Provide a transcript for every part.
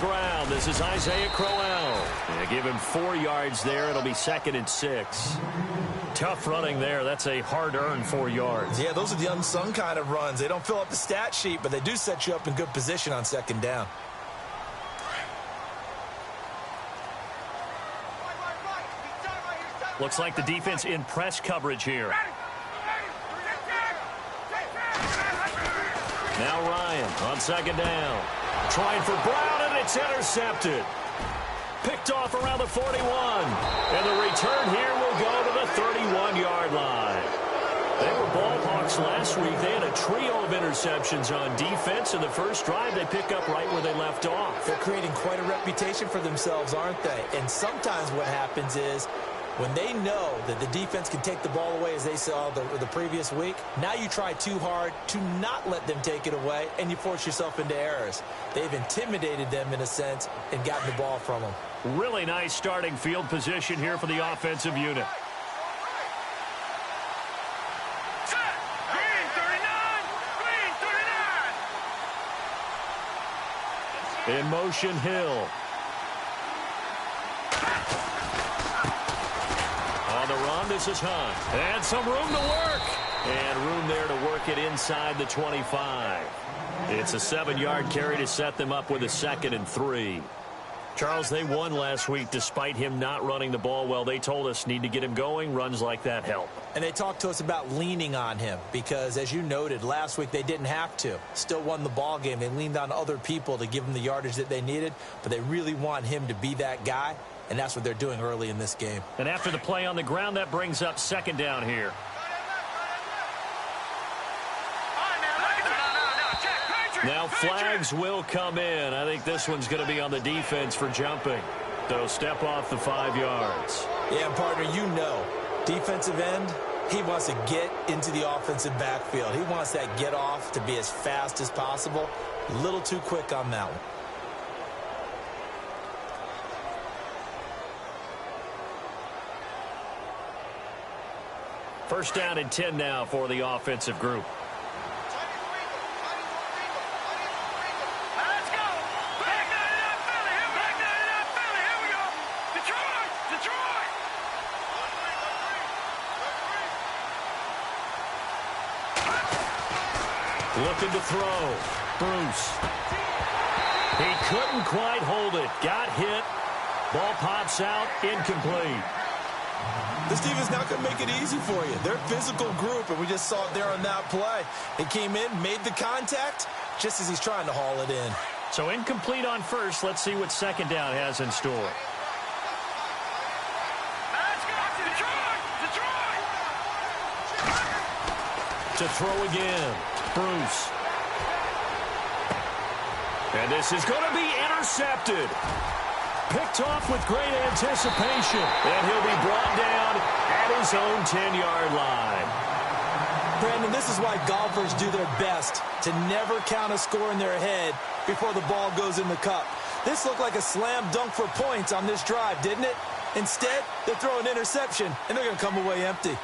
ground. This is Isaiah Crowell. They give him 4 yards there. It'll be 2nd and 6. Tough running there. That's a hard-earned 4 yards. Yeah, those are the unsung kind of runs. They don't fill up the stat sheet, but they do set you up in good position on 2nd down. Looks like the defense in press coverage here. Now Ryan on 2nd down. Trying for Brown, and it's intercepted. Picked off around the 41. And the return here will go to the 31-yard line. They were ball hawks last week. They had a trio of interceptions on defense. In the first drive, they pick up right where they left off. They're creating quite a reputation for themselves, aren't they? And sometimes what happens is when they know that the defense can take the ball away, as they saw the previous week, now you try too hard to not let them take it away, and you force yourself into errors. They've intimidated them in a sense and gotten the ball from them. Really nice starting field position here for the offensive unit. In motion, Hill. On the run, this is Hunt. And some room to work. And room there to work it inside the 25. It's a 7-yard carry to set them up with a 2nd and 3. Charles, they won last week despite him not running the ball well. They told us need to get him going. Runs like that help. And they talked to us about leaning on him because, as you noted, last week they didn't have to. Still won the ball game. They leaned on other people to give them the yardage that they needed, but they really want him to be that guy, and that's what they're doing early in this game. And after the play on the ground, that brings up 2nd down here. Now flags will come in. I think this one's going to be on the defense for jumping. So step off the 5 yards. Yeah, partner, you know, defensive end, he wants to get into the offensive backfield. He wants that get off to be as fast as possible. A little too quick on that one. First down and 10 now for the offensive group. Looking to throw. Bruce. He couldn't quite hold it. Got hit. Ball pops out. Incomplete. This defense not going to make it easy for you. They're a physical group, and we just saw it there on that play. He came in, made the contact, just as he's trying to haul it in. So incomplete on first. Let's see what 2nd down has in store. To throw again. Bruce. And this is going to be intercepted. Picked off with great anticipation. And he'll be brought down at his own 10-yard line. Brandon, this is why golfers do their best to never count a score in their head before the ball goes in the cup. This looked like a slam dunk for points on this drive, didn't it? Instead, they throw an interception, and they're going to come away empty.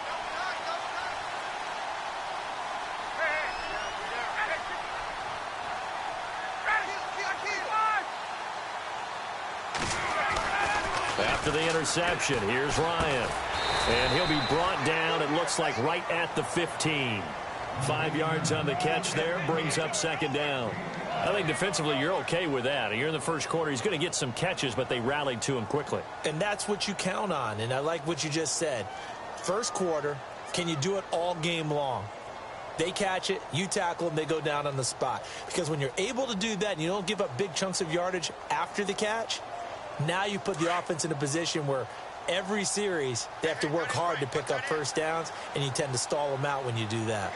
After the interception, here's Ryan. And he'll be brought down, it looks like, right at the 15. 5 yards on the catch there, brings up 2nd down. I think defensively you're okay with that. You're in the first quarter. He's going to get some catches, but they rallied to him quickly. And that's what you count on, and I like what you just said. First quarter, can you do it all game long? They catch it, you tackle them, they go down on the spot. Because when you're able to do that and you don't give up big chunks of yardage after the catch, now you put the offense in a position where every series they have to work hard to pick up first downs, and you tend to stall them out when you do that.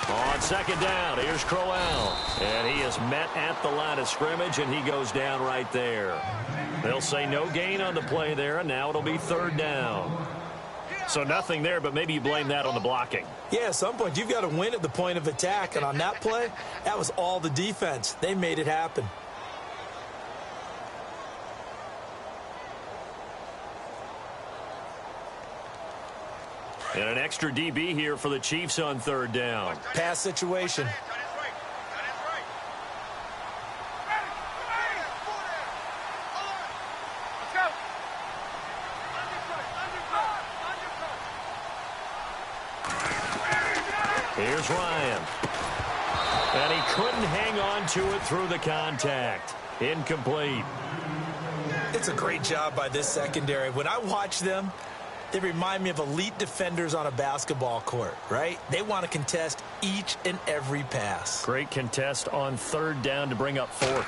On 2nd down, here's Crowell. And he is met at the line of scrimmage, and he goes down right there. They'll say no gain on the play there, and now it'll be 3rd down. So nothing there, but maybe you blame that on the blocking. Yeah, at some point, you've got to win at the point of attack. And on that play, that was all the defense. They made it happen. And an extra DB here for the Chiefs on third down. Pass situation. Here's Ryan. And he couldn't hang on to it through the contact. Incomplete. It's a great job by this secondary. When I watch them, they remind me of elite defenders on a basketball court, right? They want to contest each and every pass. Great contest on third down to bring up fourth.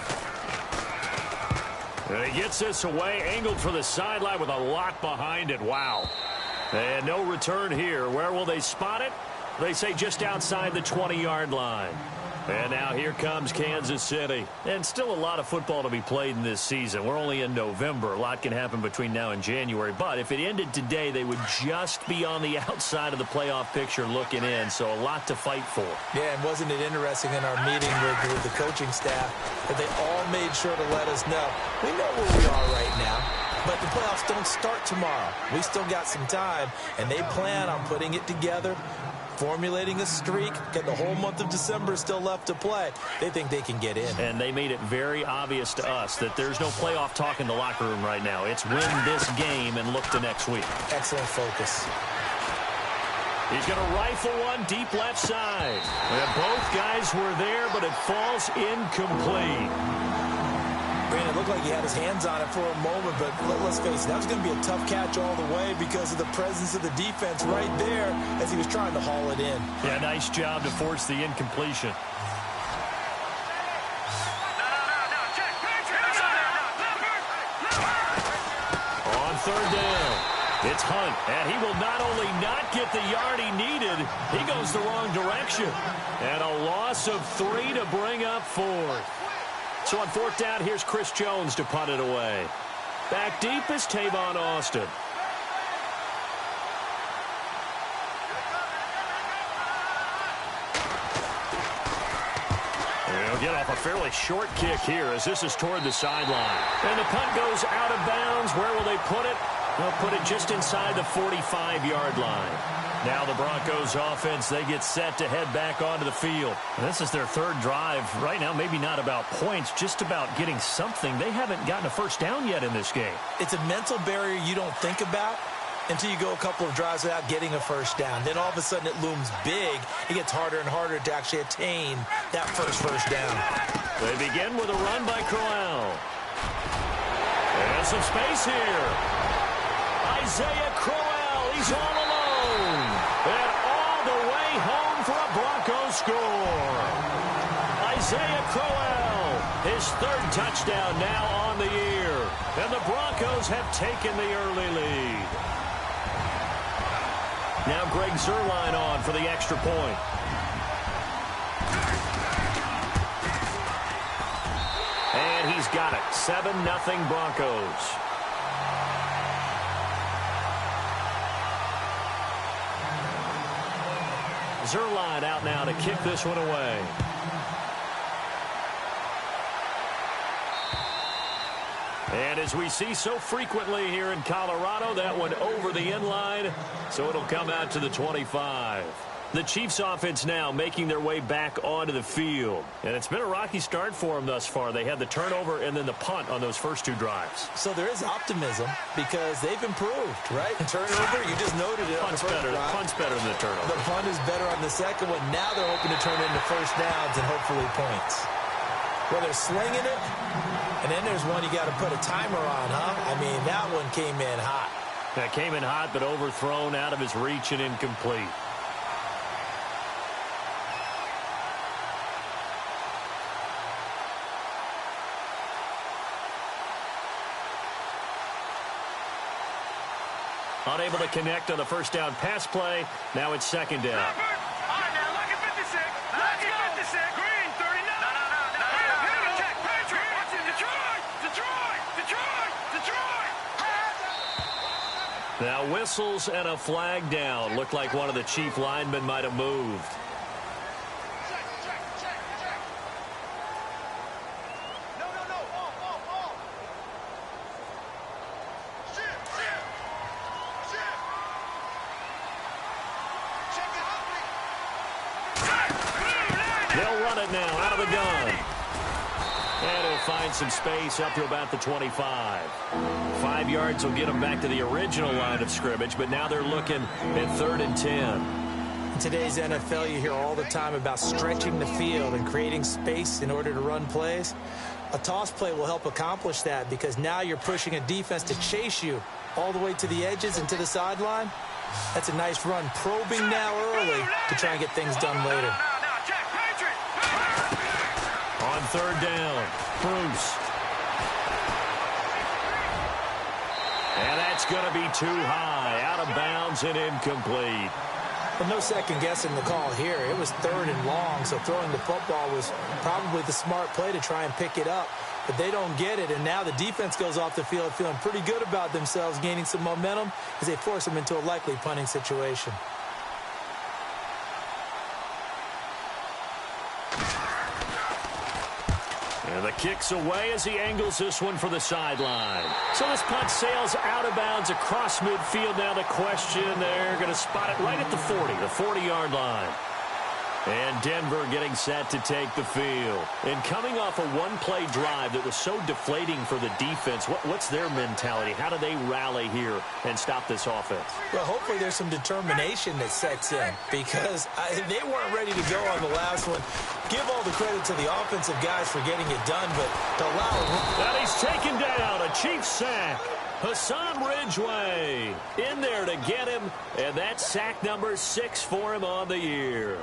And he gets this away, angled for the sideline with a lot behind it. Wow. And no return here. Where will they spot it? They say just outside the 20-yard line. And now here comes Kansas City. And still a lot of football to be played in this season. We're only in November. A lot can happen between now and January. But if it ended today, they would just be on the outside of the playoff picture looking in. So a lot to fight for. Yeah, and wasn't it interesting in our meeting with the coaching staff that they all made sure to let us know, we know where we are right now, but the playoffs don't start tomorrow. We still got some time, and they plan on putting it together, formulating a streak, get the whole month of December still left to play. They think they can get in. And they made it very obvious to us that there's no playoff talk in the locker room right now. It's win this game and look to next week. Excellent focus. He's going to rifle one deep left side. And both guys were there, but it falls incomplete. Brandon, it looked like he had his hands on it for a moment, but let's face it, that was going to be a tough catch all the way because of the presence of the defense right there as he was trying to haul it in. Yeah, nice job to force the incompletion. On third down, it's Hunt, and he will not only not get the yard he needed, he goes the wrong direction. And a loss of 3 to bring up fourth. So on fourth down, here's Chris Jones to punt it away. Back deep is Tavon Austin. He'll get off a fairly short kick here as this is toward the sideline. And the punt goes out of bounds. Where will they put it? They'll put it just inside the 45-yard line. Now the Broncos offense, they get set to head back onto the field. And this is their third drive. Right now, maybe not about points, just about getting something. They haven't gotten a first down yet in this game. It's a mental barrier you don't think about until you go a couple of drives without getting a first down. Then all of a sudden it looms big. It gets harder and harder to actually attain that first down. They begin with a run by Crowell. And some space here. Isaiah Crowell, he's all alone. And all the way home for a Broncos score. Isaiah Crowell, his third touchdown now on the year. And the Broncos have taken the early lead. Now Greg Zuerlein on for the extra point. And he's got it. 7-0 Broncos. Zuerlein out now to kick this one away. And as we see so frequently here in Colorado, that one over the end line, so it'll come out to the 25. The Chiefs offense now making their way back onto the field. And it's been a rocky start for them thus far. They had the turnover and then the punt on those first two drives. So there is optimism because they've improved, right? Turnover, you just noted it. Punt's better. The punt's better than the turnover. The punt is better on the second one. Now they're hoping to turn it into first downs and hopefully points. Well, they're slinging it, and then there's one you got to put a timer on, huh? I mean, that one came in hot. That came in hot, but overthrown out of his reach and incomplete. Unable to connect on the first down pass play. Now it's second down. All right, now look at 56. Look at 56. Green, 39. No. Check, Patriot. Detroit. Now whistles and a flag down. Looked like one of the chief linemen might have moved. They'll run it now out of the gun. And he'll find some space up to about the 25. 5 yards will get them back to the original line of scrimmage, but now they're looking at 3rd and 10. In today's NFL, you hear all the time about stretching the field and creating space in order to run plays. A toss play will help accomplish that because now you're pushing a defense to chase you all the way to the edges and to the sideline. That's a nice run, probing now early to try and get things done later. On 3rd down, Bruce. And that's going to be too high, out of bounds and incomplete. Well, no second guessing the call here. It was 3rd and long, so throwing the football was probably the smart play to try and pick it up. But they don't get it, and now the defense goes off the field feeling pretty good about themselves, gaining some momentum as they force them into a likely punting situation. And the kick's away as he angles this one for the sideline. So this punt sails out of bounds across midfield. Now the question, they're going to spot it right at the 40, the 40-yard line. And Denver getting set to take the field. And coming off a one-play drive that was so deflating for the defense, what's their mentality? How do they rally here and stop this offense? Well, hopefully there's some determination that sets in because they weren't ready to go on the last one. Give all the credit to the offensive guys for getting it done, but to allow... Now he's taken down, a Chiefs sack. Hassan Ridgeway in there to get him, and that's sack number 6 for him on the year.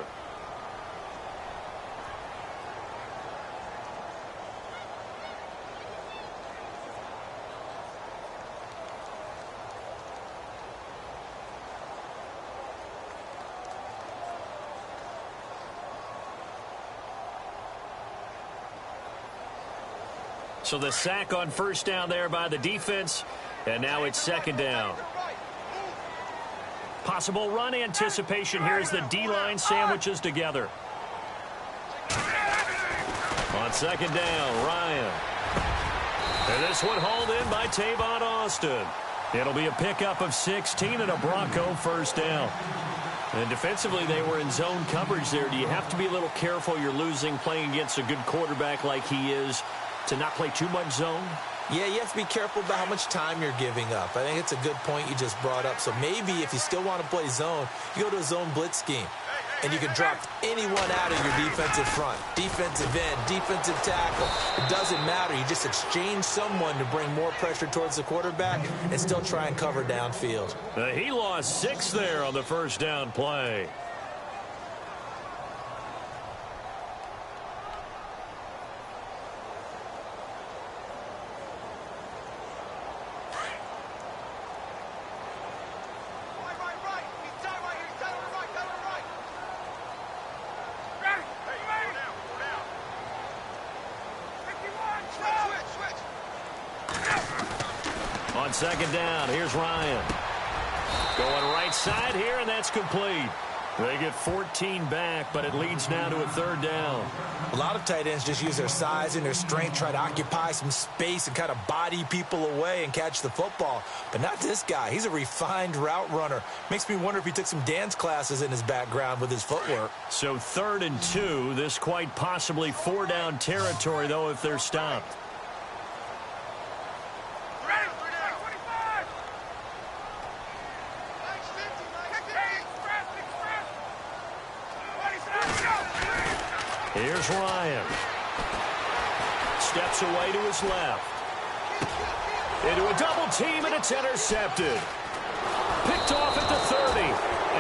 So the sack on 1st down there by the defense, and now it's 2nd down. Possible run anticipation here as the D-line sandwiches together. On 2nd down, Ryan. And this one hauled in by Tavon Austin. It'll be a pickup of 16 and a Bronco 1st down. And defensively, they were in zone coverage there. Do you have to be a little careful? You're losing playing against a good quarterback like he is, to not play too much zone? Yeah, you have to be careful about how much time you're giving up. I think it's a good point you just brought up. So maybe if you still want to play zone, you go to a zone blitz scheme. And you can drop anyone out of your defensive front. Defensive end, defensive tackle. It doesn't matter. You just exchange someone to bring more pressure towards the quarterback and still try and cover downfield. He lost 6 there on the 1st down play. On 2nd down, here's Ryan. Going right side here, and that's complete. They get 14 back, but it leads now to a 3rd down. A lot of tight ends just use their size and their strength, try to occupy some space and kind of body people away and catch the football. But not this guy. He's a refined route runner. Makes me wonder if he took some dance classes in his background with his footwork. So 3rd and 2, this quite possibly 4-down territory, though, if they're stopped. Here's Ryan. Steps away to his left. Into a double team, and it's intercepted. Picked off at the 30.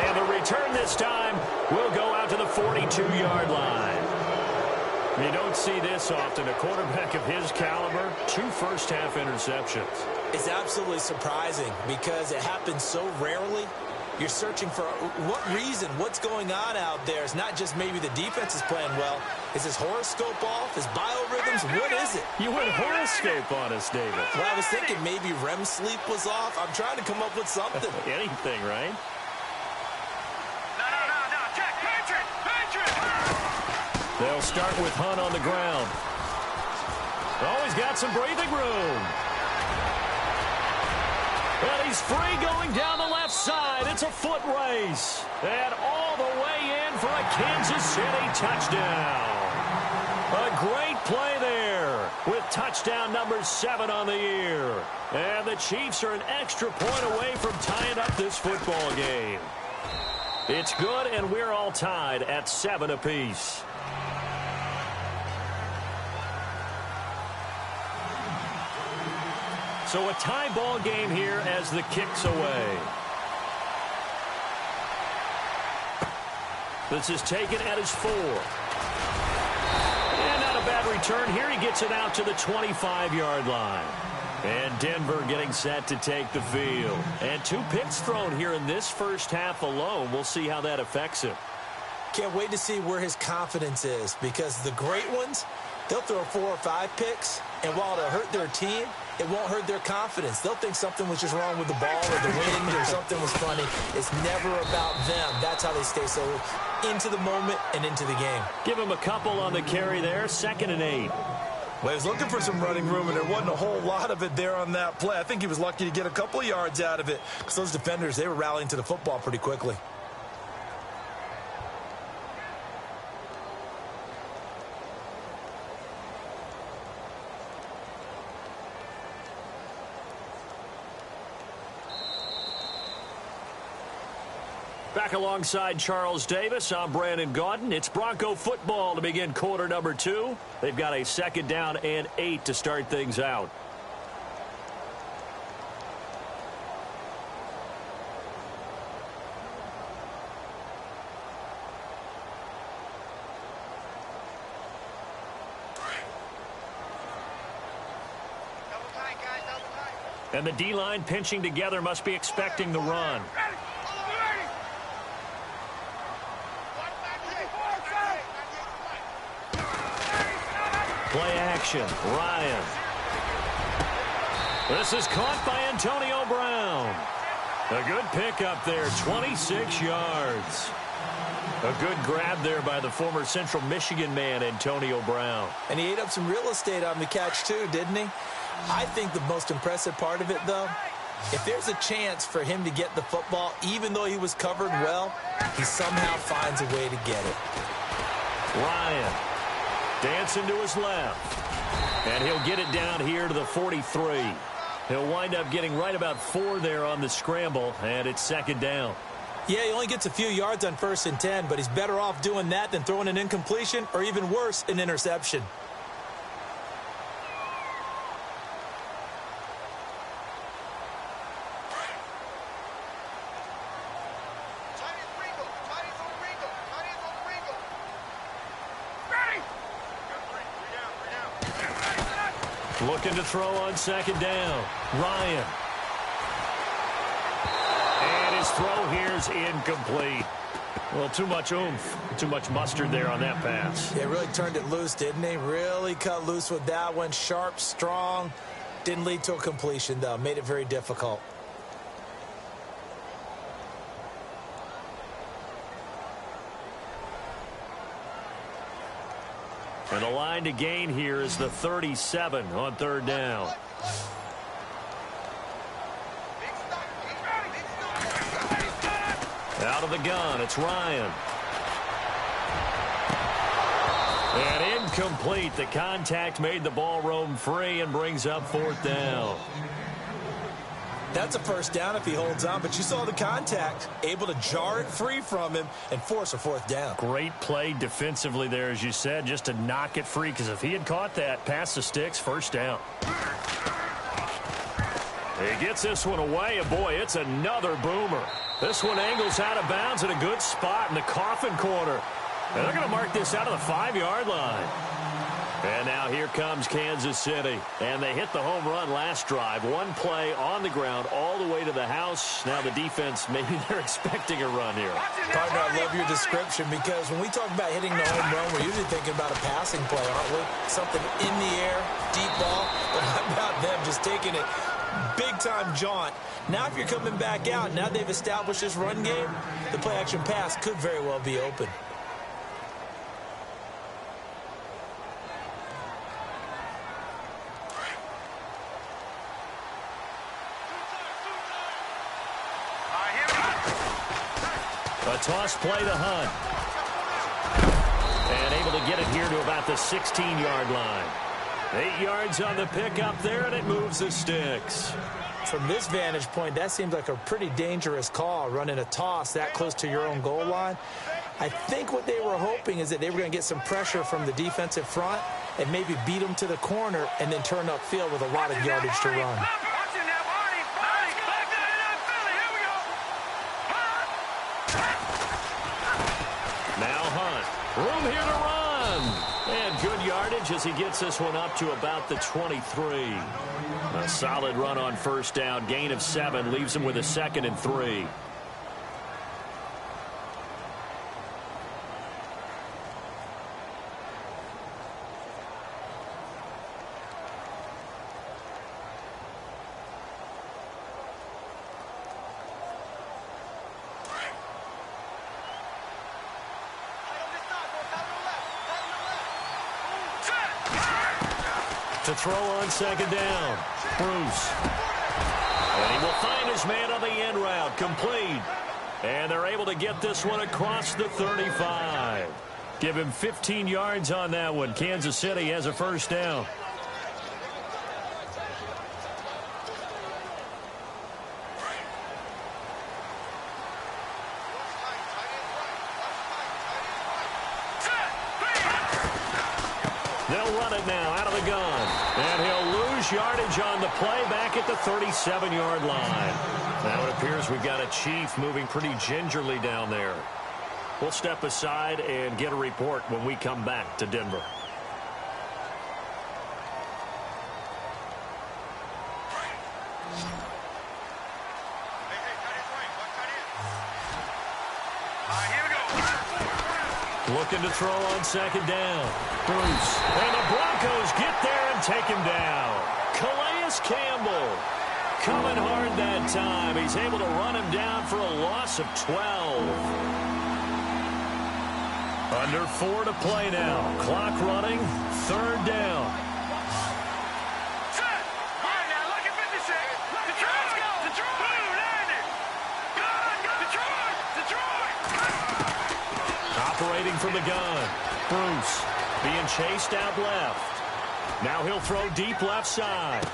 And the return this time will go out to the 42-yard line. You don't see this often. A quarterback of his caliber, 2 first-half interceptions. It's absolutely surprising because it happens so rarely. You're searching for what reason, what's going on out there. It's not just maybe the defense is playing well. Is his horoscope off? His biorhythms? What is it? You went horoscope on us, David. Well, I was thinking maybe REM sleep was off. I'm trying to come up with something. Anything, right? No. Jack, Patrick! They'll start with Hunt on the ground. Oh, he's got some breathing room. And he's free going down the left side. It's a foot race. And all the way in for a Kansas City touchdown. A great play there with touchdown number 7 on the year. And the Chiefs are an extra point away from tying up this football game. It's good, and we're all tied at 7 apiece. So a tie ball game here as the kick's away. This is taken at his 4. And not a bad return here. He gets it out to the 25-yard line. And Denver getting set to take the field. And 2 picks thrown here in this first half alone. We'll see how that affects him. Can't wait to see where his confidence is, because the great ones, they'll throw 4 or 5 picks, and while it'll hurt their team, it won't hurt their confidence. They'll think something was just wrong with the ball or the wind or something was funny. It's never about them. That's how they stay so into the moment and into the game. Give him a couple on the carry there, 2nd and 8. Well, he was looking for some running room, and there wasn't a whole lot of it there on that play. I think he was lucky to get a couple of yards out of it, because those defenders, they were rallying to the football pretty quickly. Back alongside Charles Davis, I'm Brandon Gaudin. It's Bronco football to begin quarter number 2. They've got a 2nd down and 8 to start things out. And the D-line pinching together must be expecting the run. Play action. Ryan. This is caught by Antonio Brown. A good pickup there, 26 yards. A good grab there by the former Central Michigan man, Antonio Brown. And he ate up some real estate on the catch, too, didn't he? I think the most impressive part of it, though, if there's a chance for him to get the football, even though he was covered well, he somehow finds a way to get it. Ryan dancing to his left. And he'll get it down here to the 43. He'll wind up getting right about 4 there on the scramble, and it's 2nd down. Yeah, he only gets a few yards on 1st and 10, but he's better off doing that than throwing an incompletion or, even worse, an interception. Looking to throw on 2nd down. Ryan. And his throw here's incomplete. Well, too much oomph, too much mustard there on that pass. Yeah, really turned it loose, didn't he? Really cut loose with that one. Sharp, strong. Didn't lead to a completion, though. Made it very difficult. And the line to gain here is the 37 on 3rd down. Out of the gun, it's Ryan. And incomplete. The contact made the ball roam free and brings up 4th down. That's a 1st down if he holds on, but you saw the contact, able to jar it free from him and force a 4th down. Great play defensively there, as you said, just to knock it free, because if he had caught that, past the sticks, 1st down. He gets this one away, and boy, it's another boomer. This one angles out of bounds at a good spot in the coffin corner. And they're going to mark this out of the 5-yard line. And now here comes Kansas City. And they hit the home run last drive. One play on the ground all the way to the house. Now the defense, maybe they're expecting a run here. Partner, I love your description because when we talk about hitting the home run, we're usually thinking about a passing play, aren't we? Something in the air, deep ball. But how about them just taking it big-time jaunt? Now if you're coming back out, now they've established this run game, the play-action pass could very well be open. A toss play to Hunt. And able to get it here to about the 16-yard line. 8 yards on the pickup there, and it moves the sticks. From this vantage point, that seems like a pretty dangerous call, running a toss that close to your own goal line. I think what they were hoping is that they were going to get some pressure from the defensive front and maybe beat them to the corner and then turn upfield with a lot of yardage to run. Now Hunt. Room here to run. And good yardage as he gets this one up to about the 23. A solid run on first down. Gain of 7 leaves him with a 2nd and 3. To throw on 2nd down. Bruce. And he will find his man on the end route. Complete. And they're able to get this one across the 35. Give him 15 yards on that one. Kansas City has a first down. They'll run it now out of the gun. And he'll lose yardage on the play back at the 37-yard line. Now it appears we've got a Chief moving pretty gingerly down there. We'll step aside and get a report when we come back to Denver. Looking to throw on 2nd down. Bruce. And the Broncos get there and take him down. Calais Campbell coming hard that time. He's able to run him down for a loss of 12. Under 4 to play now. Clock running. 3rd down. Operating from the gun. Bruce being chased out left. Now he'll throw deep left side.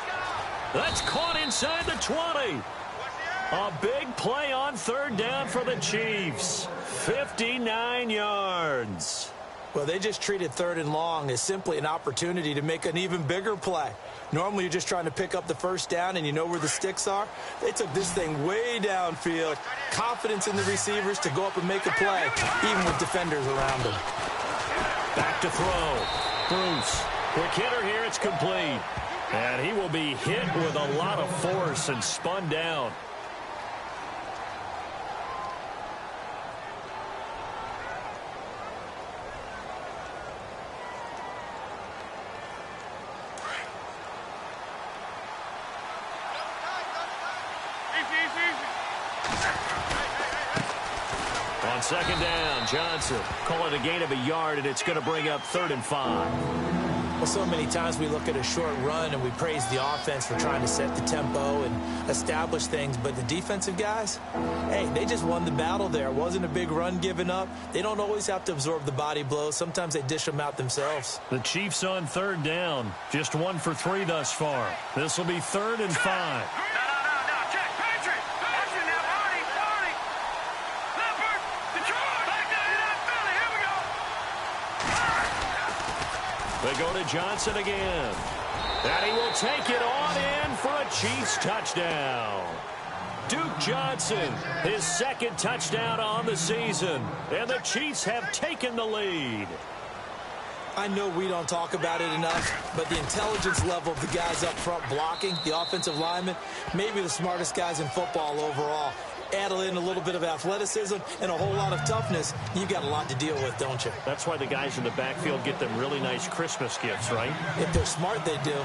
That's caught inside the 20. A big play on 3rd down for the Chiefs. 59 yards. Well, they just treated 3rd and long as simply an opportunity to make an even bigger play. Normally, you're just trying to pick up the first down and you know where the sticks are. They took this thing way downfield. Confidence in the receivers to go up and make a play, even with defenders around them. Back to throw. Bruce. Quick hitter here. It's complete. And he will be hit with a lot of force and spun down. On 2nd down, Johnson. Call it a gain of a yard, and it's going to bring up 3rd and 5. Well, so many times we look at a short run and we praise the offense for trying to set the tempo and establish things, but the defensive guys, hey, they just won the battle there. It wasn't a big run given up. They don't always have to absorb the body blows. Sometimes they dish them out themselves. The Chiefs on 3rd down. Just 1 for 3 thus far. This will be 3rd and 5. They go to Johnson again. And he will take it on in for a Chiefs touchdown. Duke Johnson, his 2nd touchdown on the season. And the Chiefs have taken the lead. I know we don't talk about it enough, but the intelligence level of the guys up front blocking, the offensive linemen, maybe the smartest guys in football overall. Add in a little bit of athleticism and a whole lot of toughness, you got a lot to deal with, don't you? That's why the guys in the backfield get them really nice Christmas gifts, right? If they're smart, they do.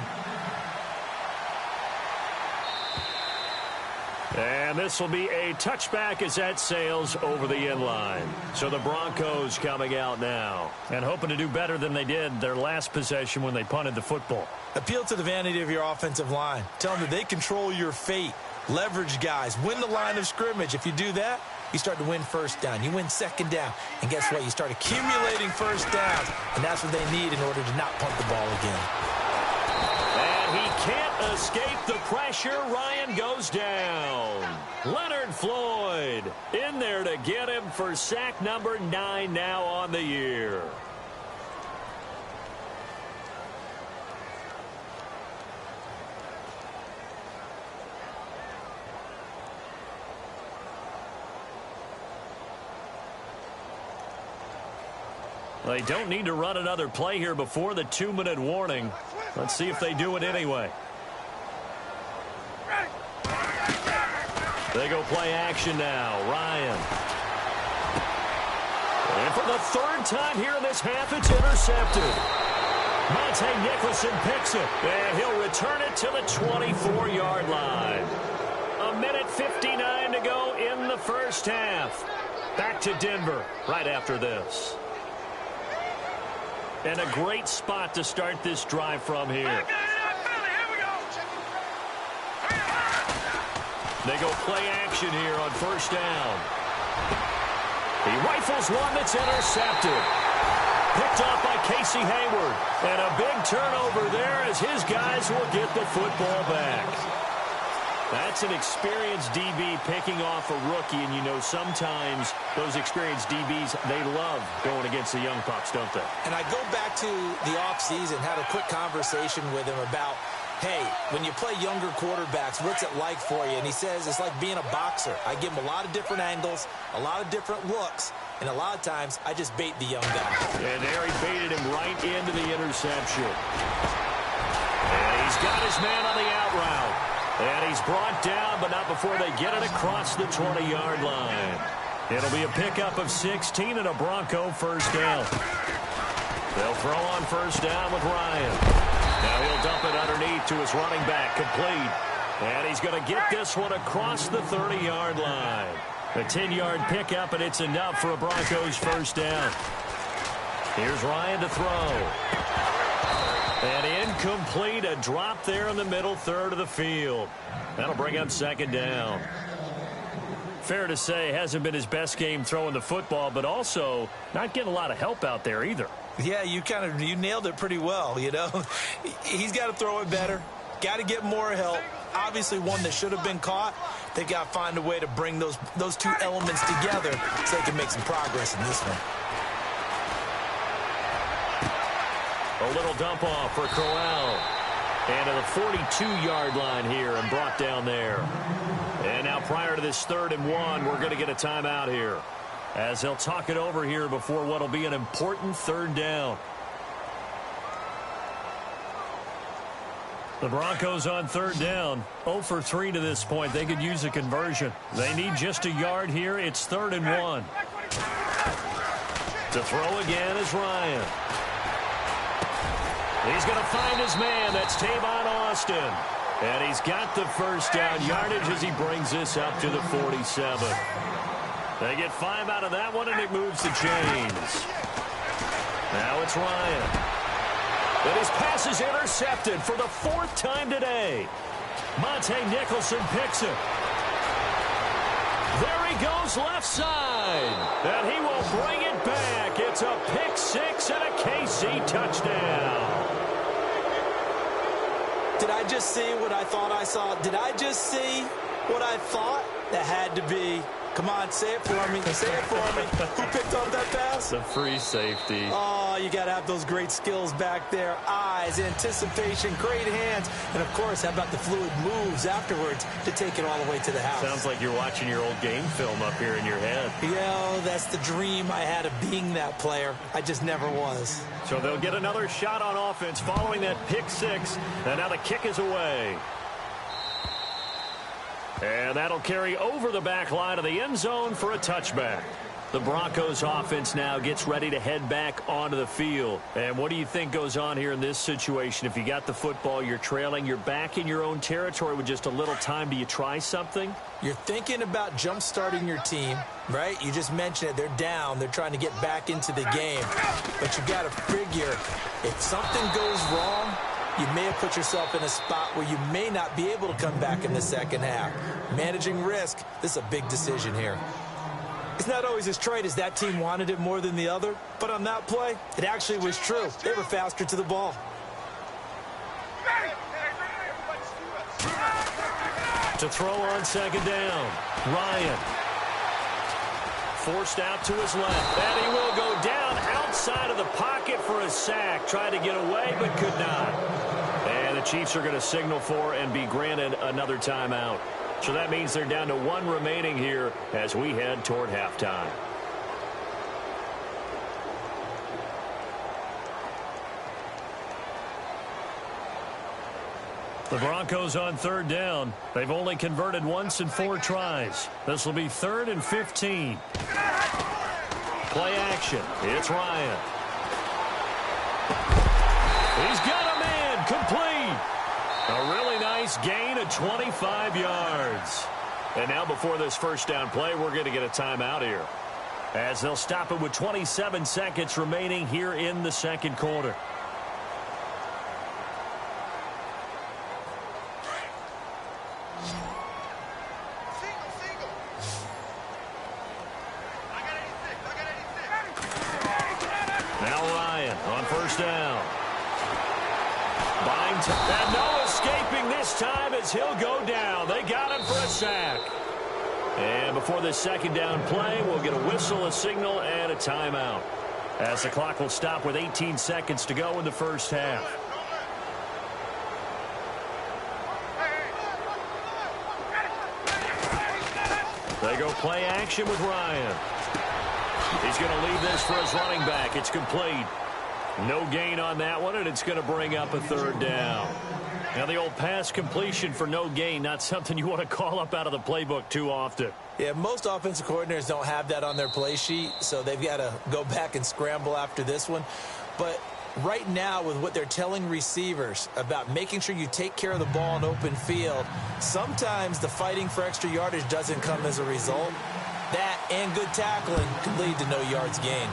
And this will be a touchback as that sails over the end line. So the Broncos coming out now and hoping to do better than they did their last possession when they punted the football. Appeal to the vanity of your offensive line. Tell them that they control your fate. Leverage guys. Win the line of scrimmage. If you do that, you start to win first down. You win second down. And guess what? You start accumulating first downs. And that's what they need in order to not punt the ball again. And he can't escape the pressure. Ryan goes down. Leonard Floyd in there to get him for sack number 9 now on the year. They don't need to run another play here before the 2-minute warning. Let's see if they do it anyway. They go play action now. Ryan. And for the 3rd time here in this half, it's intercepted. Monte Nicholson picks it, and he'll return it to the 24-yard line. 1:59 to go in the first half. Back to Denver right after this. And a great spot to start this drive from here. They go play action here on first down. He rifles one that's intercepted. Picked off by Casey Hayward. And a big turnover there as his guys will get the football back. That's an experienced DB picking off a rookie, and you know sometimes those experienced DBs, they love going against the young pups, don't they? And I go back to the offseason, had a quick conversation with him about, hey, when you play younger quarterbacks, what's it like for you? And he says it's like being a boxer. I give him a lot of different angles, a lot of different looks, and a lot of times I just bait the young guy. And there he baited him right into the interception. And he's got his man on the out route. And he's brought down, but not before they get it across the 20-yard line. It'll be a pickup of 16 and a Bronco first down. They'll throw on first down with Ryan. Now he'll dump it underneath to his running back, complete. And he's going to get this one across the 30-yard line. A 10-yard pickup, and it's enough for a Broncos first down. Here's Ryan to throw. And incomplete, a drop there in the middle third of the field. That'll bring up second down. Fair to say, hasn't been his best game throwing the football, but also not getting a lot of help out there either. Yeah, you nailed it pretty well, you know. He's got to throw it better. Got to get more help. Obviously one that should have been caught. They got to find a way to bring those two elements together so they can make some progress in this one. A little dump off for Crowell. And to the 42-yard line here and brought down there. And now prior to this 3rd and 1, we're going to get a timeout here, as they'll talk it over here before what will be an important 3rd down. The Broncos on 3rd down, 0 for 3 to this point. They could use a conversion. They need just a yard here. It's 3rd and 1. To throw again is Ryan. He's going to find his man. That's Tavon Austin. And he's got the first down yardage as he brings this up to the 47. They get 5 out of that one, and it moves the chains. Now it's Ryan. And his pass is intercepted for the 4th time today. Monte Nicholson picks it. There he goes left side. And he will bring it back. It's a pick 6 and a KC touchdown. Did I just see what I thought I saw? Did I just see what I thought? That had to be Come on, say it for me. Say it for me. Who picked up that pass? The free safety. Oh, you got to have those great skills back there. Eyes, anticipation, great hands. And, of course, how about the fluid moves afterwards to take it all the way to the house? Sounds like you're watching your old game film up here in your head. Yeah, that's the dream I had of being that player. I just never was. So they'll get another shot on offense following that pick six. And now the kick is away. And that'll carry over the back line of the end zone for a touchback. The Broncos offense now gets ready to head back onto the field. And what do you think goes on here in this situation? If you got the football, you're trailing, you're back in your own territory with just a little time. Do you try something? You're thinking about jump-starting your team, right? You just mentioned it. They're down. They're trying to get back into the game. But you got to figure if something goes wrong, you may have put yourself in a spot where you may not be able to come back in the second half. Managing risk, this is a big decision here. It's not always as trite as that team wanted it more than the other, but on that play, it actually was true. They were faster to the ball. To throw on second down, Ryan. Forced out to his left, and he will go down outside of the pocket for a sack. Tried to get away, but could not. And the Chiefs are going to signal for and be granted another timeout. So that means they're down to one remaining here as we head toward halftime. The Broncos on third down. They've only converted once in 4 tries. This will be 3rd and 15. Play action. It's Ryan. He's got a man. Complete. A really nice gain of 25 yards. And now before this first down play, we're going to get a timeout here, as they'll stop it with 27 seconds remaining here in the second quarter. Now Ryan on first down. Buying time. And no escaping this time as he'll go down. They got him for a sack. And before this second down play, we'll get a whistle, a signal, and a timeout, as the clock will stop with 18 seconds to go in the first half. They go play action with Ryan. He's going to leave this for his running back. It's complete. No gain on that one, and it's going to bring up a third down. Now the old pass completion for no gain, not something you want to call up out of the playbook too often. Yeah, most offensive coordinators don't have that on their play sheet, so they've got to go back and scramble after this one. But right now, with what they're telling receivers about making sure you take care of the ball in open field, sometimes the fighting for extra yardage doesn't come as a result. That and good tackling could lead to no yards gained.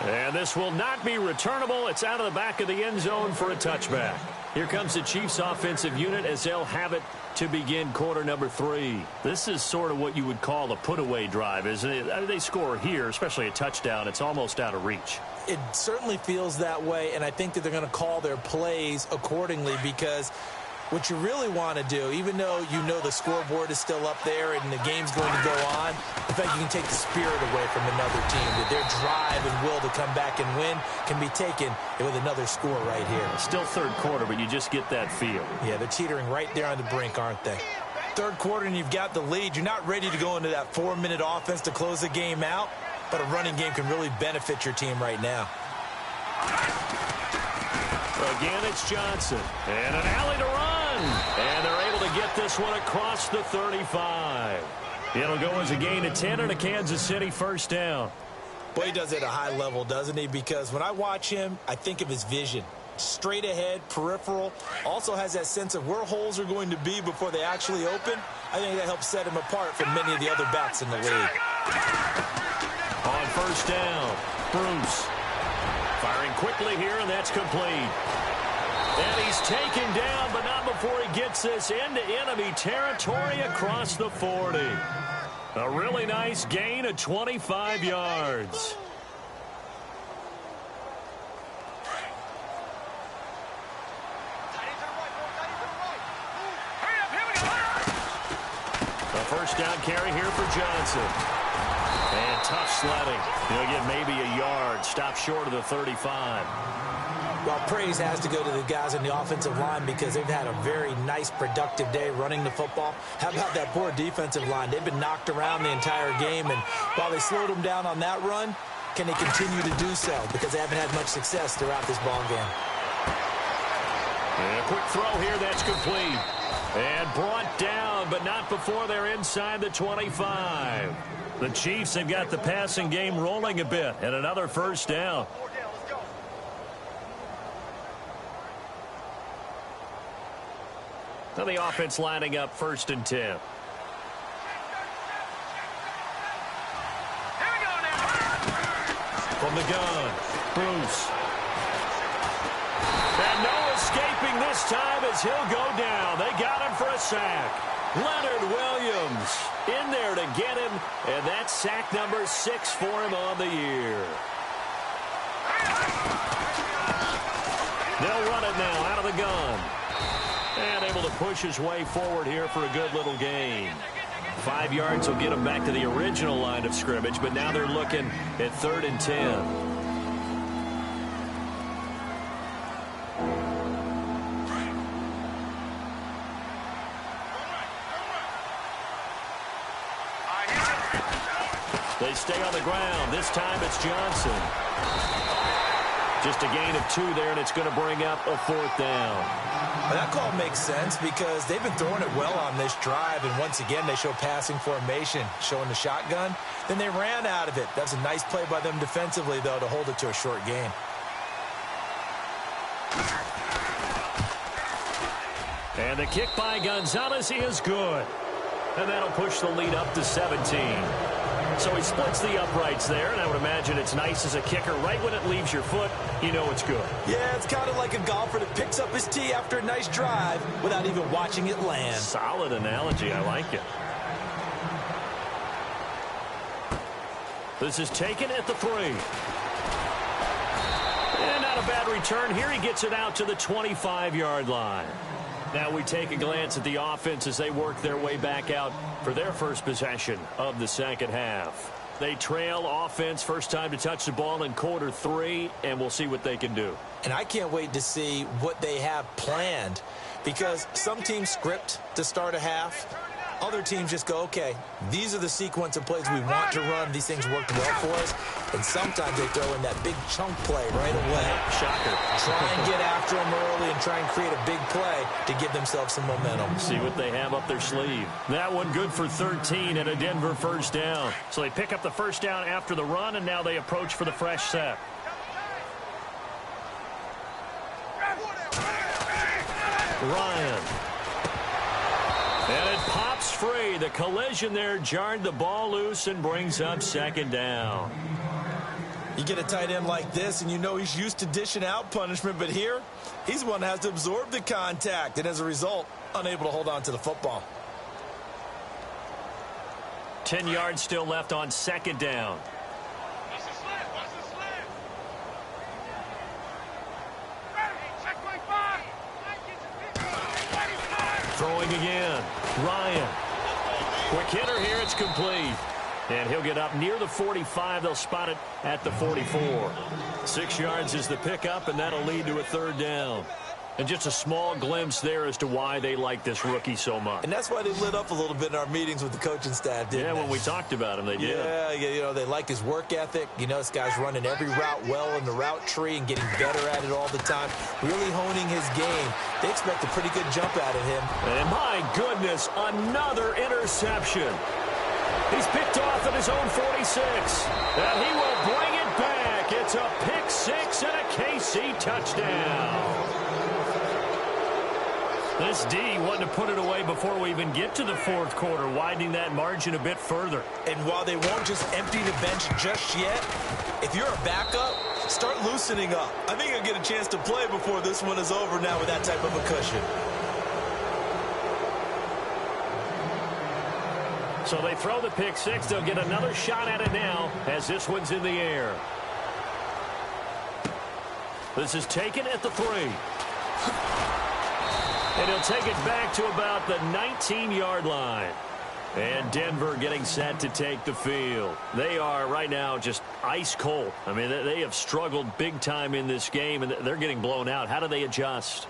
And this will not be returnable. It's out of the back of the end zone for a touchback. Here comes the Chiefs offensive unit as they'll have it to begin quarter number 3. This is sort of what you would call a put-away drive, isn't it? They score here, especially a touchdown. It's almost out of reach. It certainly feels that way, and I think that they're going to call their plays accordingly, because what you really want to do, even though you know the scoreboard is still up there and the game's going to go on, in fact, you can take the spirit away from another team. That their drive and will to come back and win can be taken with another score right here. Still third quarter, but you just get that feel. Yeah, they're teetering right there on the brink, aren't they? Third quarter and you've got the lead. You're not ready to go into that 4-minute offense to close the game out, but a running game can really benefit your team right now. Again, it's Johnson. And an alley to run. And they're able to get this one across the 35. It'll go as a gain of 10 and a Kansas City first down. Boy, he does it at a high level, doesn't he? Because when I watch him, I think of his vision. Straight ahead, peripheral. Also has that sense of where holes are going to be before they actually open. I think that helps set him apart from many of the other backs in the league. On first down, Bruce. Firing quickly here, and that's complete. And he's taken down, but not before he gets this into enemy territory across the 40. A really nice gain of 25 yards. first down carry here for Johnson. And tough sledding. He'll get maybe a yard. Stop short of the 35. Well, praise has to go to the guys on the offensive line because they've had a very nice, productive day running the football. How about that poor defensive line? They've been knocked around the entire game, and while they slowed them down on that run, can they continue to do so? Because they haven't had much success throughout this ball game. And a quick throw here, that's complete. And brought down, but not before they're inside the 25. The Chiefs have got the passing game rolling a bit, and another first down. Now the offense lining up 1st and 10. Here we go now. From the gun, Bruce. And no escaping this time as he'll go down. They got him for a sack. Leonard Williams in there to get him, and that's sack number 6 for him on the year. They'll run it now out of the gun. And able to push his way forward here for a good little gain. 5 yards will get him back to the original line of scrimmage, but now they're looking at 3rd and 10. They stay on the ground. This time it's Johnson. Just a gain of 2 there, and it's going to bring up a 4th down. And that call makes sense because they've been throwing it well on this drive, and once again they show passing formation, showing the shotgun. Then they ran out of it. That's a nice play by them defensively, though, to hold it to a short gain. And the kick by Gonzalez is good. And that'll push the lead up to 17. So he splits the uprights there, and I would imagine it's nice as a kicker. Right when it leaves your foot, you know it's good. Yeah, it's kind of like a golfer that picks up his tee after a nice drive without even watching it land. Solid analogy. I like it. This is taken at the 3. And not a bad return here. He gets it out to the 25-yard line. Now we take a glance at the offense as they work their way back out for their first possession of the second half. They trail offense, first time to touch the ball in quarter 3, and we'll see what they can do. And I can't wait to see what they have planned because some teams script to start a half. Other teams just go, okay, these are the sequence of plays we want to run. These things worked well for us. And sometimes they throw in that big chunk play right away. Shocker. Try and get after them early and try and create a big play to give themselves some momentum. See what they have up their sleeve. That one good for 13 and a Denver first down. So they pick up the first down after the run, and now they approach for the fresh set. Ryan. And it pops free. The collision there jarred the ball loose and brings up 2nd down. You get a tight end like this, and you know he's used to dishing out punishment, but here, he's the one that has to absorb the contact, and as a result, unable to hold on to the football. 10 yards still left on 2nd down. Throwing again. Ryan. Quick hitter here. It's complete. And he'll get up near the 45. They'll spot it at the 44. 6 yards is the pickup, and that'll lead to a 3rd down. And just a small glimpse there as to why they like this rookie so much. And that's why they lit up a little bit in our meetings with the coaching staff, didn't they? Yeah, when we talked about him, they did. Yeah, you know, they like his work ethic. You know, this guy's running every route well in the route tree and getting better at it all the time, really honing his game. They expect a pretty good jump out of him. And my goodness, another interception. He's picked off at his own 46. And he will bring it back. It's a pick 6 and a KC touchdown. This D wanted to put it away before we even get to the 4th quarter, widening that margin a bit further. And while they won't just empty the bench just yet, if you're a backup, start loosening up. I think you'll get a chance to play before this one is over now with that type of a cushion. So they throw the pick 6. They'll get another shot at it now as this one's in the air. This is taken at the 3. And he'll take it back to about the 19-yard line. And Denver getting set to take the field. They are right now just ice cold. I mean, they have struggled big time in this game, and they're getting blown out. How do they adjust?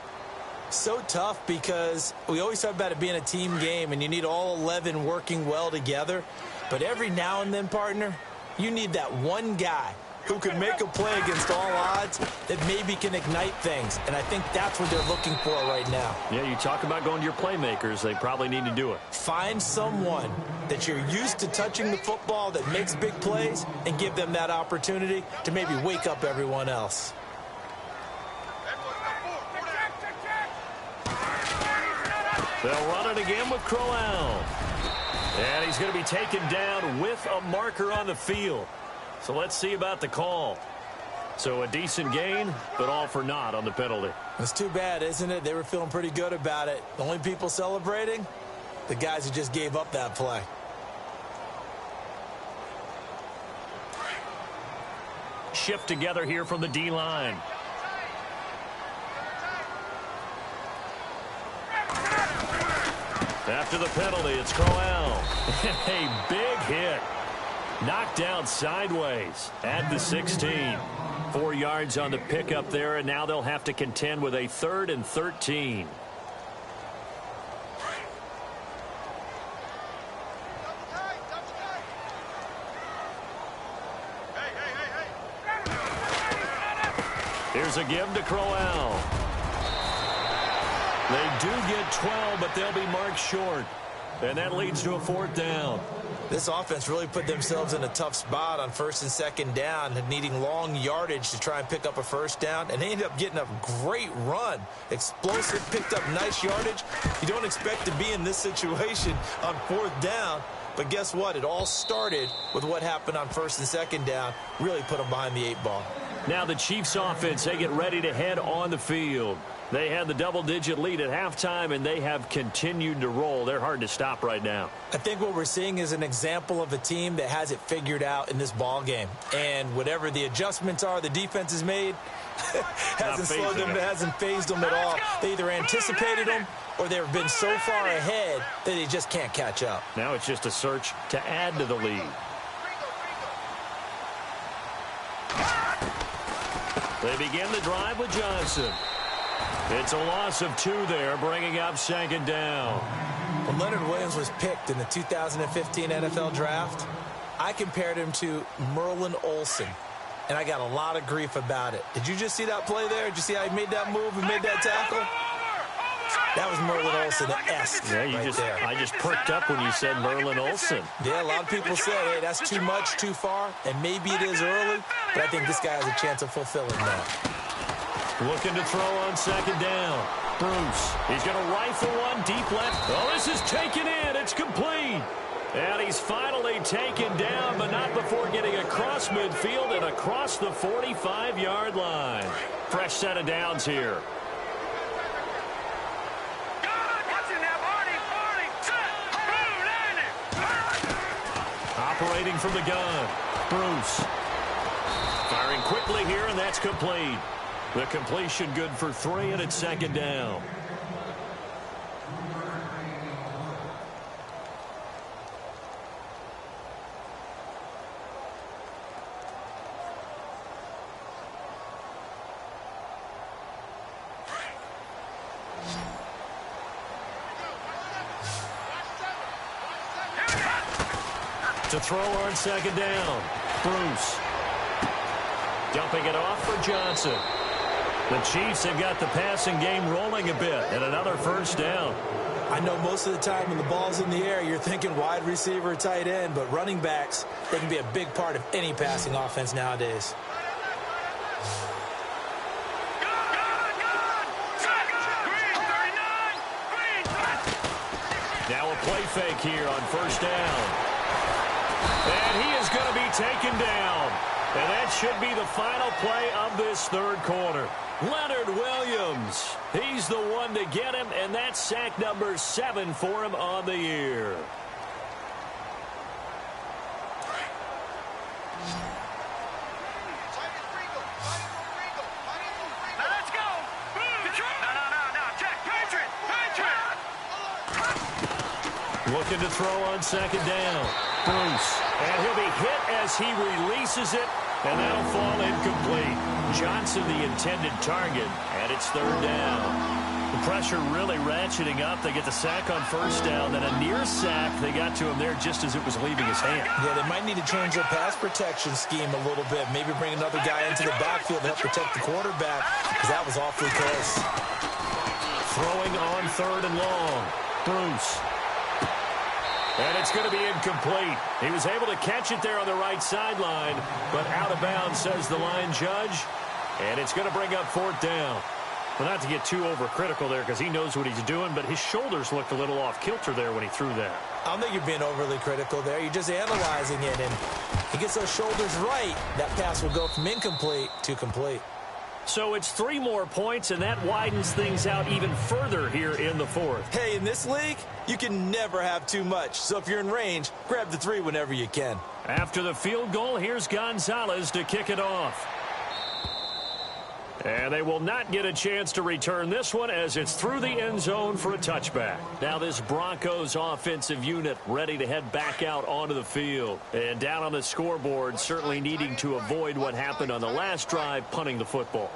So tough because we always talk about it being a team game, and you need all 11 working well together. But every now and then, partner, you need that one guy who can make a play against all odds that maybe can ignite things. And I think that's what they're looking for right now. Yeah, you talk about going to your playmakers. They probably need to do it. Find someone that you're used to touching the football that makes big plays and give them that opportunity to maybe wake up everyone else. They'll run it again with Crowell. And he's going to be taken down with a marker on the field. So let's see about the call. So a decent gain, but all for naught on the penalty. It's too bad, isn't it? They were feeling pretty good about it. The only people celebrating, the guys who just gave up that play. Shift together here from the D-line. After the penalty, it's Crowell. A big hit. Knocked down sideways at the 16. 4 yards on the pickup there, and now they'll have to contend with a 3rd and 13. Here's a give to Crowell. They do get 12, but they'll be marked short. And that leads to a 4th down. This offense really put themselves in a tough spot on 1st and 2nd down, needing long yardage to try and pick up a 1st down, and they ended up getting a great run. Explosive, picked up nice yardage. You don't expect to be in this situation on 4th down, but guess what? It all started with what happened on 1st and 2nd down. Really put them behind the 8 ball. Now the Chiefs offense, they get ready to head on the field. They had the double-digit lead at halftime, and they have continued to roll. They're hard to stop right now. I think what we're seeing is an example of a team that has it figured out in this ball game. And whatever the adjustments are the defense has made hasn't slowed them, hasn't phased them at all. They either anticipated them or they've been so far ahead that they just can't catch up. Now it's just a search to add to the lead. They begin the drive with Johnson. It's a loss of 2 there, bringing up 2nd down. When Leonard Williams was picked in the 2015 NFL Draft, I compared him to Merlin Olsen, and I got a lot of grief about it. Did you just see that play there? Did you see how he made that move and made that tackle? That was Merlin Olsen-esque. Yeah, I just perked up when you said Merlin Olsen. Yeah, a lot of people say, hey, that's too much, too far, and maybe it is early, but I think this guy has a chance of fulfilling that. Looking to throw on 2nd down. Bruce, he's going to rifle one deep left. Oh, this is taken in. It's complete. And he's finally taken down, but not before getting across midfield and across the 45-yard line. Fresh set of downs here. Operating from the gun. Bruce. Firing quickly here, and that's complete. The completion good for 3, and it's 2nd down. To throw on 2nd down. Bruce. Dumping it off for Johnson. The Chiefs have got the passing game rolling a bit, and another 1st down. I know most of the time when the ball's in the air, you're thinking wide receiver, tight end, but running backs, they can be a big part of any passing offense nowadays. Now a play fake here on 1st down. And he is going to be taken down. And that should be the final play of this 3rd quarter. Leonard Williams, he's the one to get him, and that's sack number 7 for him on the year. Now let's go. No, check. Patriot. Looking to throw on second down. Bruce. And he'll be hit as he releases it, and that'll fall incomplete. Johnson, the intended target, and it's third down. The pressure really ratcheting up. They get the sack on first down, then a near sack. They got to him there just as it was leaving his hand. Yeah, they might need to change their pass protection scheme a little bit. Maybe bring another guy into the backfield to help protect the quarterback, because that was awfully close. Throwing on third and long. Bruce. And it's going to be incomplete. He was able to catch it there on the right sideline, but out of bounds, says the line judge. And it's going to bring up fourth down. Well, not to get too overcritical there because he knows what he's doing, but his shoulders looked a little off kilter there when he threw that. I don't think you're being overly critical there. You're just analyzing it, and he gets those shoulders right. That pass will go from incomplete to complete. So it's 3 more points, and that widens things out even further here in the fourth. Hey, in this league, you can never have too much. So if you're in range, grab the 3 whenever you can. After the field goal, here's Gonzalez to kick it off. And they will not get a chance to return this one as it's through the end zone for a touchback. Now this Broncos offensive unit ready to head back out onto the field. And down on the scoreboard, certainly needing to avoid what happened on the last drive, punting the football.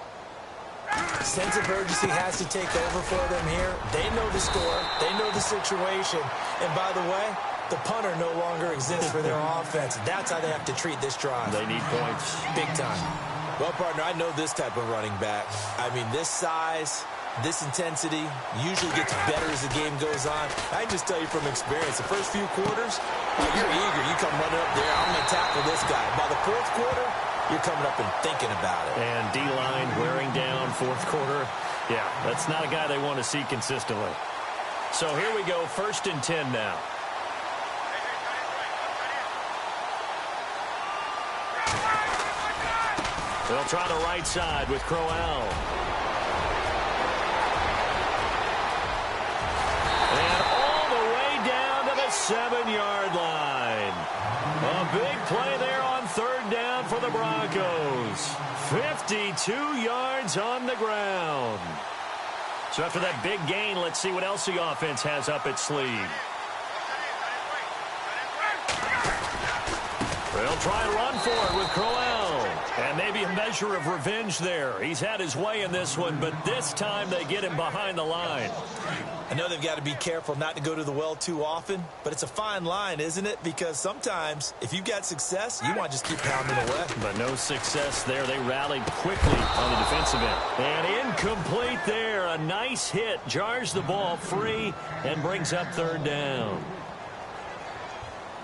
Sense of urgency has to take over for them here. They know the score. They know the situation. And by the way, the punter no longer exists for their offense. That's how they have to treat this drive. They need points. Big time. Well, partner, I know this type of running back. I mean, this size, this intensity usually gets better as the game goes on. I can just tell you from experience, the first few quarters, you're eager. You come running up there, I'm going to tackle this guy. By the fourth quarter, you're coming up and thinking about it. And D-line wearing down fourth quarter. Yeah, that's not a guy they want to see consistently. So here we go, 1st and 10 now. They'll try the right side with Crowell. And all the way down to the 7-yard line. A big play there on third down for the Broncos. 52 yards on the ground. So after that big gain, let's see what else the offense has up its sleeve. They'll try and run for it with Crowell. And maybe a measure of revenge there. He's had his way in this one, but this time they get him behind the line. I know they've got to be careful not to go to the well too often, but it's a fine line, isn't it? Because sometimes if you've got success, you want to just keep pounding away. But no success there. They rallied quickly on the defensive end. And incomplete there. A nice hit. Jars the ball free and brings up third down.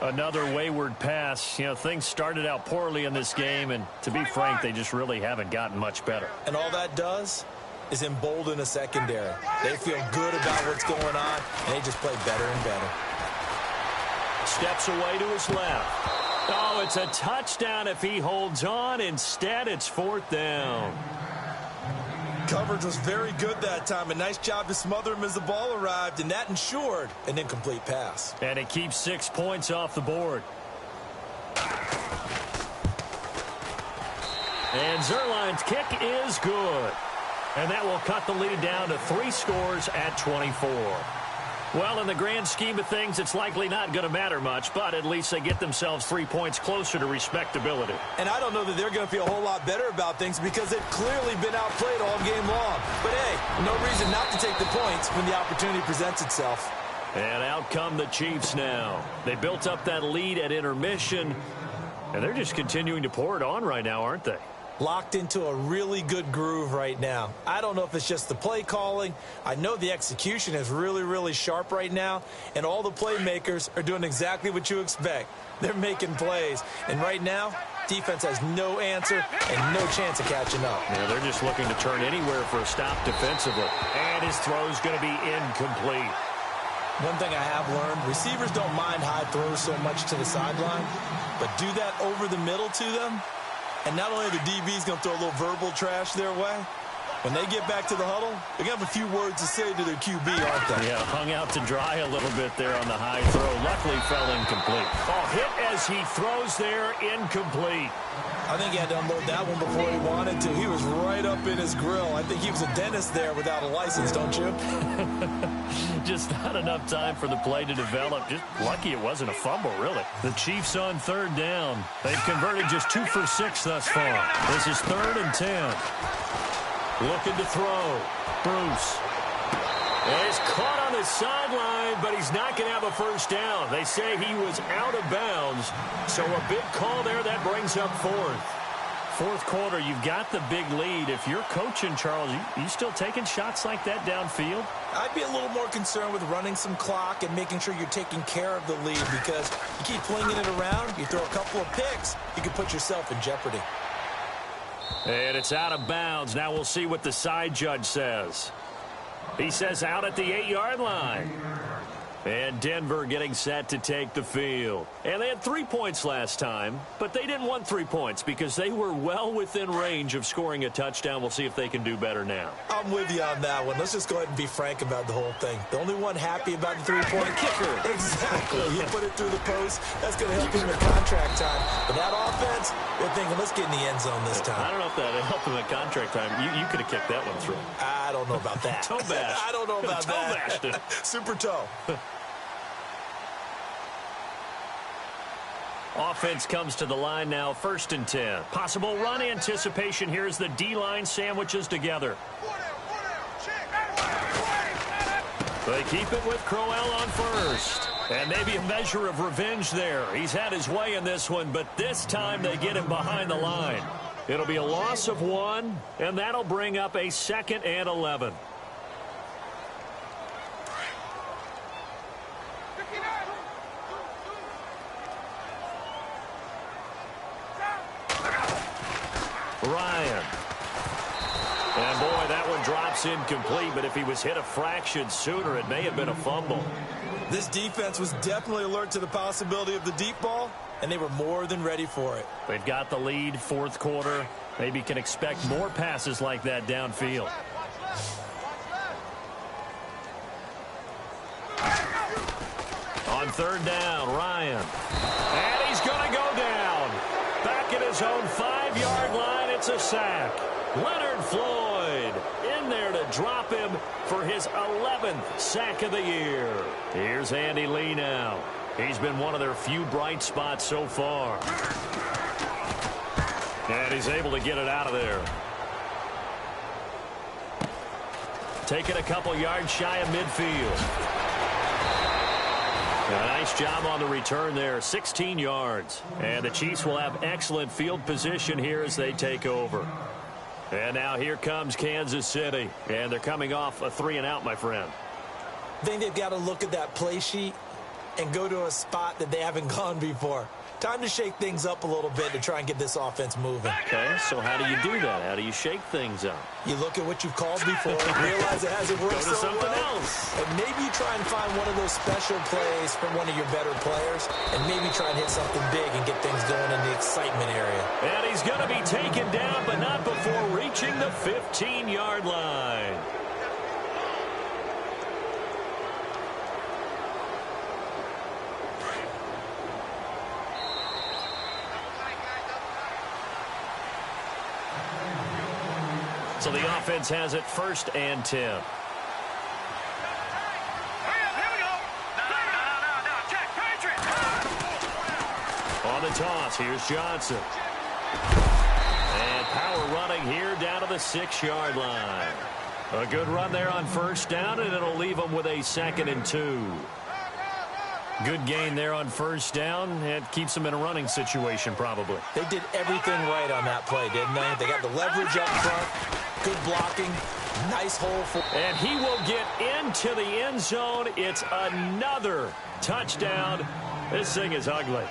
Another wayward pass. You know, things started out poorly in this game, and to be frank, they just really haven't gotten much better. And all that does is embolden a secondary. They feel good about what's going on, and they just play better and better. Steps away to his left. Oh, it's a touchdown if he holds on. Instead, it's fourth down. Coverage was very good that time. A nice job to smother him as the ball arrived, and that ensured an incomplete pass. And it keeps 6 points off the board. And Zerline's kick is good. And that will cut the lead down to 3 scores at 24. Well, in the grand scheme of things, it's likely not going to matter much, but at least they get themselves 3 points closer to respectability. And I don't know that they're going to feel a whole lot better about things because they've clearly been outplayed all game long. But, hey, no reason not to take the points when the opportunity presents itself. And out come the Chiefs now. They built up that lead at intermission, and they're just continuing to pour it on right now, aren't they? Locked into a really good groove right now. I don't know if it's just the play calling. I know the execution is really, really sharp right now, and all the playmakers are doing exactly what you expect. They're making plays, and right now, defense has no answer and no chance of catching up. Yeah, they're just looking to turn anywhere for a stop defensively, and his throw's going to be incomplete. One thing I have learned, receivers don't mind high throws so much to the sideline, but do that over the middle to them, and not only are the DBs going to throw a little verbal trash their way, When they get back to the huddle, they're going to have a few words to say to their QB, aren't they? Yeah, hung out to dry a little bit there on the high throw. Luckily fell incomplete. Oh, hit as he throws there, incomplete. I think he had to unload that one before he wanted to. He was right up in his grill. I think he was a dentist there without a license, don't you? Just not enough time for the play to develop. Just lucky it wasn't a fumble, really. The Chiefs on third down. They've converted just 2 for 6 thus far. This is 3rd and 10. Looking to throw. Bruce. And he's caught on the sideline, but he's not going to have a first down. They say he was out of bounds, so a big call there that brings up 4th. 4th quarter, you've got the big lead. If you're coaching, Charles, you still taking shots like that downfield? I'd be a little more concerned with running some clock and making sure you're taking care of the lead, because you keep flinging it around, you throw a couple of picks, you can put yourself in jeopardy. And it's out of bounds. Now we'll see what the side judge says. He says out at the 8-yard line. And Denver getting set to take the field. And they had 3 points last time, but they didn't want 3 points because they were well within range of scoring a touchdown. We'll see if they can do better now. I'm with you on that one. Let's just go ahead and be frank about the whole thing. The only one happy about the three-point kicker. Exactly. You put it through the post. That's going to help him in contract time. But that offense, they're thinking, let's get in the end zone this time. I don't know if that helped him in contract time. You could have kicked that one through. I don't know about that. Toe bash. I don't know about toe that. bashed. Super toe. Offense comes to the line now, 1st and 10. Possible run anticipation. Here's the D-line sandwiches together. They keep it with Crowell on first. And maybe a measure of revenge there. He's had his way in this one, but this time they get him behind the line. It'll be a loss of 1, and that'll bring up a 2nd and 11. Ryan. And boy, that one drops incomplete, but if he was hit a fraction sooner, it may have been a fumble. This defense was definitely alert to the possibility of the deep ball, and they were more than ready for it. They've got the lead, 4th quarter. Maybe can expect more passes like that downfield. On 3rd down, Ryan. And he's going to go down. Back at his own 5-yard line, it's a sack. Leonard Floyd in there to drop him for his 11th sack of the year. Here's Andy Lee now. He's been one of their few bright spots so far. And he's able to get it out of there. Taking a couple yards shy of midfield. A nice job on the return there, 16 yards. And the Chiefs will have excellent field position here as they take over. And now here comes Kansas City. And they're coming off a 3-and-out, my friend. I think they've got to look at that play sheet and go to a spot that they haven't gone before. Time to shake things up a little bit to try and get this offense moving. Okay, so how do you do that? How do you shake things up? You look at what you've called before, realize it hasn't worked so something well, else. and maybe you try and find one of those special plays from one of your better players, and maybe try and hit something big and get things going in the excitement area. And he's going to be taken down, but not before reaching the 15-yard line. So the offense has it 1st and 10. Here we go. No. Check, Patriot. On the toss, here's Johnson. And power running here down to the 6-yard line. A good run there on 1st down, and it'll leave them with a 2nd and 2. Good gain there on 1st down, and keeps them in a running situation probably. They did everything right on that play, didn't they? They got the leverage up front, good blocking, nice hole for... And he will get into the end zone. It's another touchdown. This thing is ugly.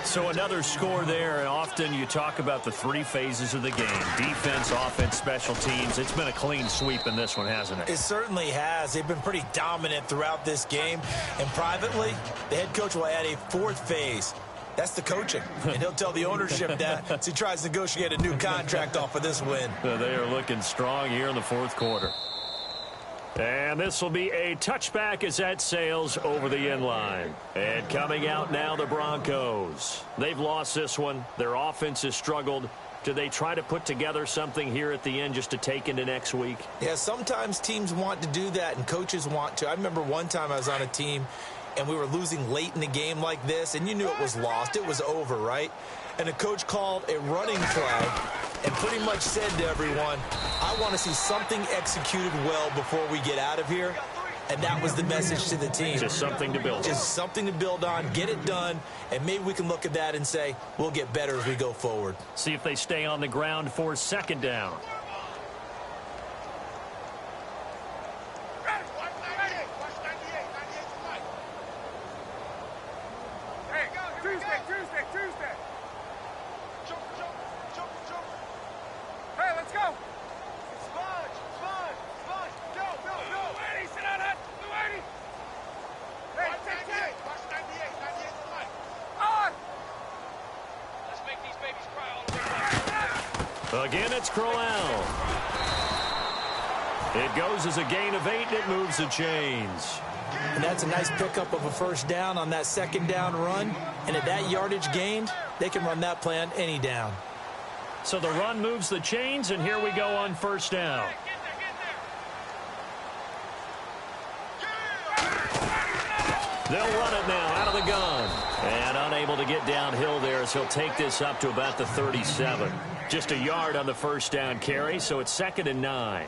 So another score there, and often you talk about the 3 phases of the game. Defense, offense, special teams. It's been a clean sweep in this one, hasn't it? It certainly has. They've been pretty dominant throughout this game. And privately, the head coach will add a 4th phase. That's the coaching. And he'll tell the ownership that as he tries to negotiate a new contract off of this win. They are looking strong here in the fourth quarter. And this will be a touchback as that sails over the end line. And coming out now, the Broncos. They've lost this one. Their offense has struggled. Do they try to put together something here at the end just to take into next week? Yeah, sometimes teams want to do that and coaches want to. I remember one time I was on a team and we were losing late in the game like this, and you knew it was lost. It was over, right? And the coach called a running play and pretty much said to everyone, I want to see something executed well before we get out of here. And that was the message to the team. Just something to build on. Just something to build on, get it done, and maybe we can look at that and say, we'll get better as we go forward. See if they stay on the ground for second down. Tuesday. Hey, let's go. Sponge. Go. Louie, sit on it. Louie. Hey, take. Watch 98 on. Let's make these babies cry all the way. Again, it's Crowell. It goes as a gain of 8, and it moves the chains. And that's a nice pickup of a first down on that second down run. And at that yardage gained, they can run that play on any down. So the run moves the chains, and here we go on first down. They'll run it now out of the gun. And unable to get downhill there as he'll take this up to about the 37. Just a yard on the first down carry, so it's 2nd and 9.